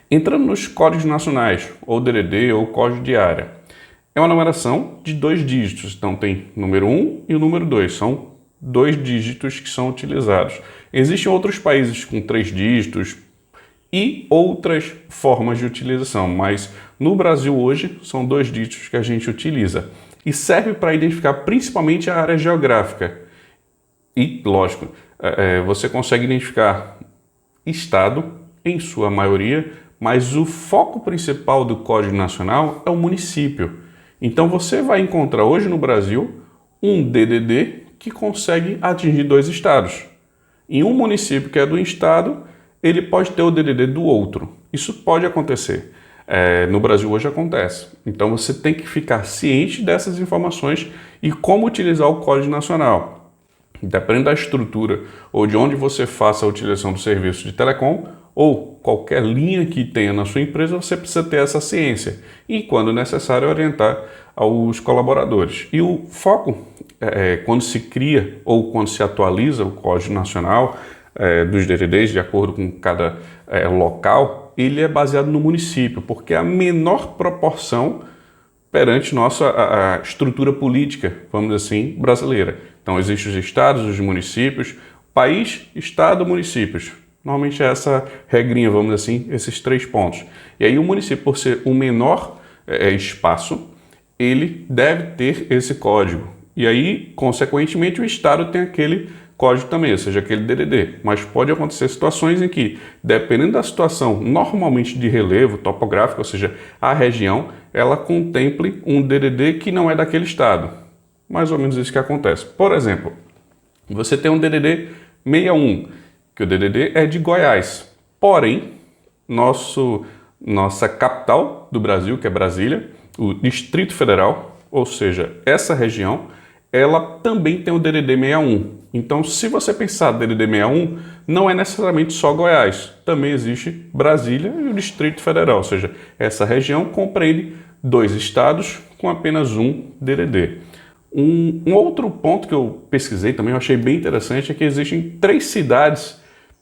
Entrando nos códigos nacionais, ou DDD, ou código de área, é uma numeração de 2 dígitos. Então tem o número 1 e o número 2, são 2 dígitos que são utilizados. Existem outros países com 3 dígitos e outras formas de utilização, mas no Brasil hoje são 2 dígitos que a gente utiliza e serve para identificar principalmente a área geográfica. E, lógico, você consegue identificar estado, em sua maioria, mas o foco principal do Código Nacional é o município. Então você vai encontrar hoje no Brasil um DDD que consegue atingir 2 estados. Em um município que é do estado, ele pode ter o DDD do outro. Isso pode acontecer. No Brasil hoje acontece. Então você tem que ficar ciente dessas informações e como utilizar o Código Nacional. Dependendo da estrutura ou de onde você faça a utilização do serviço de telecom ou qualquer linha que tenha na sua empresa, você precisa ter essa ciência e, quando necessário, orientar aos colaboradores. E o foco, quando se cria ou quando se atualiza o Código Nacional dos DDDs, de acordo com cada local, ele é baseado no município, porque é a menor proporção perante a estrutura política, vamos dizer assim, brasileira. Então, existem os estados, os municípios, país, estado, municípios. Normalmente é essa regrinha, vamos dizer assim, esses 3 pontos. E aí o município, por ser o menor espaço, ele deve ter esse código. E aí, consequentemente, o estado tem aquele código também, ou seja, aquele DDD. Mas pode acontecer situações em que, dependendo da situação, normalmente de relevo topográfico, ou seja, a região, ela contemple um DDD que não é daquele estado. Mais ou menos isso que acontece. Por exemplo, você tem um DDD 61, que o DDD é de Goiás. Porém, nossa capital do Brasil, que é Brasília, o Distrito Federal, ou seja, essa região, ela também tem o DDD 61. Então, se você pensar DDD 61, não é necessariamente só Goiás. Também existe Brasília e o Distrito Federal, ou seja, essa região compreende 2 estados com apenas um DDD. Um outro ponto que eu pesquisei também, eu achei bem interessante, é que existem 3 cidades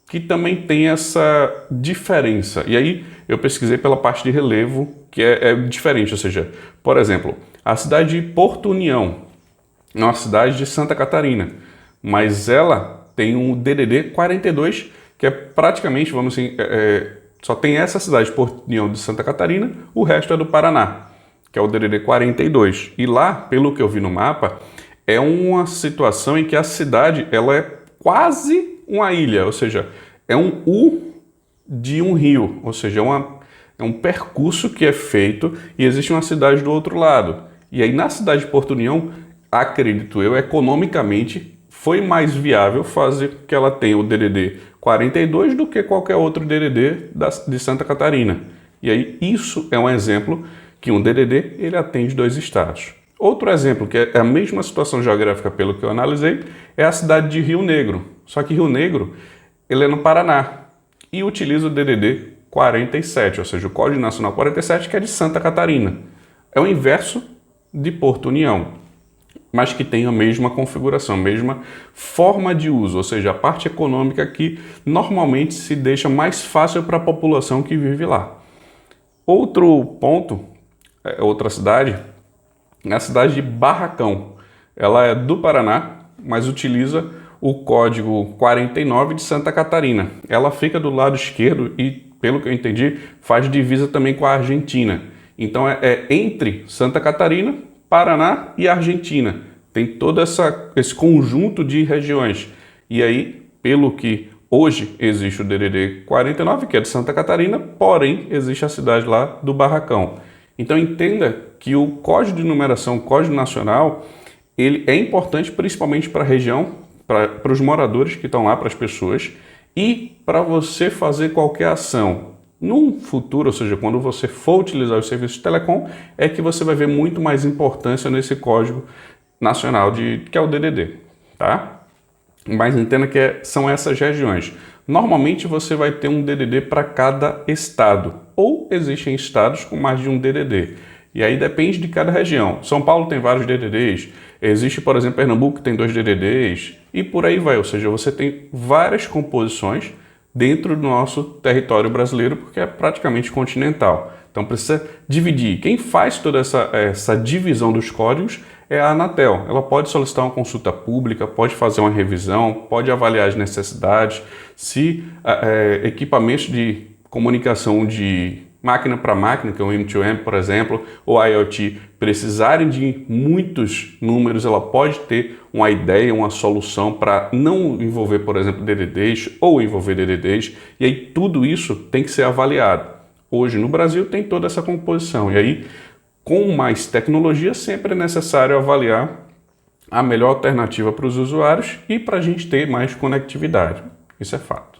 que também têm essa diferença. E aí eu pesquisei pela parte de relevo, que é diferente, ou seja, por exemplo, a cidade de Porto União é uma cidade de Santa Catarina, mas ela tem um DDD 42, que é praticamente, vamos assim, só tem essa cidade de Porto União de Santa Catarina, o resto é do Paraná, que é o DDD 42. E lá, pelo que eu vi no mapa, é uma situação em que a cidade ela é quase uma ilha, ou seja, é um U de um rio, ou seja, é um percurso que é feito e existe uma cidade do outro lado. E aí na cidade de Porto União, acredito eu, economicamente foi mais viável fazer que ela tenha o DDD 42 do que qualquer outro DDD de Santa Catarina. E aí isso é um exemplo que um DDD ele atende 2 estados. Outro exemplo, que é a mesma situação geográfica pelo que eu analisei, é a cidade de Rio Negro. Só que Rio Negro ele é no Paraná e utiliza o DDD 47, ou seja, o Código Nacional 47, que é de Santa Catarina. É o inverso de Porto União, mas que tem a mesma configuração, a mesma forma de uso, ou seja, a parte econômica que normalmente se deixa mais fácil para a população que vive lá. Outro ponto, outra cidade, é a cidade de Barracão. Ela é do Paraná, mas utiliza o código 49 de Santa Catarina. Ela fica do lado esquerdo e, pelo que eu entendi, faz divisa também com a Argentina. Então é entre Santa Catarina, Paraná e Argentina. Tem todo esse conjunto de regiões. E aí, pelo que hoje existe o DDD 49, que é de Santa Catarina, porém existe a cidade lá do Barracão. Então entenda que o código de numeração, o Código Nacional, ele é importante principalmente para a região, para os moradores que estão lá, para as pessoas, e para você fazer qualquer ação. No futuro, ou seja, quando você for utilizar os serviços de telecom, é que você vai ver muito mais importância nesse Código Nacional, que é o DDD, tá? Mas entenda que são essas regiões. Normalmente você vai ter um DDD para cada estado, ou existem estados com mais de um DDD. E aí depende de cada região. São Paulo tem vários DDDs, existe, por exemplo, Pernambuco que tem 2 DDDs, e por aí vai. Ou seja, você tem várias composições dentro do nosso território brasileiro, porque é praticamente continental. Então precisa dividir. Quem faz toda essa divisão dos códigos é a Anatel. Ela pode solicitar uma consulta pública, pode fazer uma revisão, pode avaliar as necessidades. Se equipamentos de comunicação de máquina para máquina, que é o M2M, por exemplo, ou IoT, precisarem de muitos números, ela pode ter uma ideia, uma solução para não envolver, por exemplo, DDDs ou envolver DDDs, e aí tudo isso tem que ser avaliado. Hoje no Brasil tem toda essa composição, e aí com mais tecnologia sempre é necessário avaliar a melhor alternativa para os usuários e para a gente ter mais conectividade. Isso é fato.